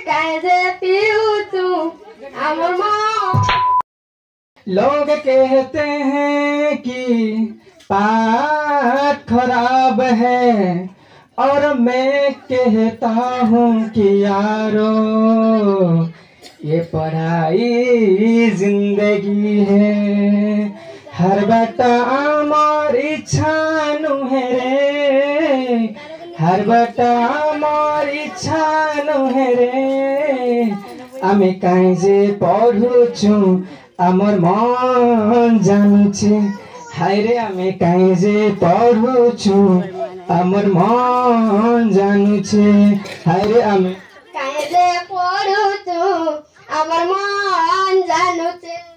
कैसे पीऊँ अमर माँ। लोग कहते हैं कि पाठ खराब है और मैं कहता हूँ कि यारो ये पढ़ाई जिंदगी है। हर बटा आमार इच्छा नुहे रे, हर बटा आमार इच्छा नुहे रे। आमी काई जे पढ़ुछु आमर मन जानुछे। हाय रे आमी काई जे पढ़ुछु आमर मन जानुछे। हाय रे आमी काई जे पढ़ुछु आमर मन जानुछे।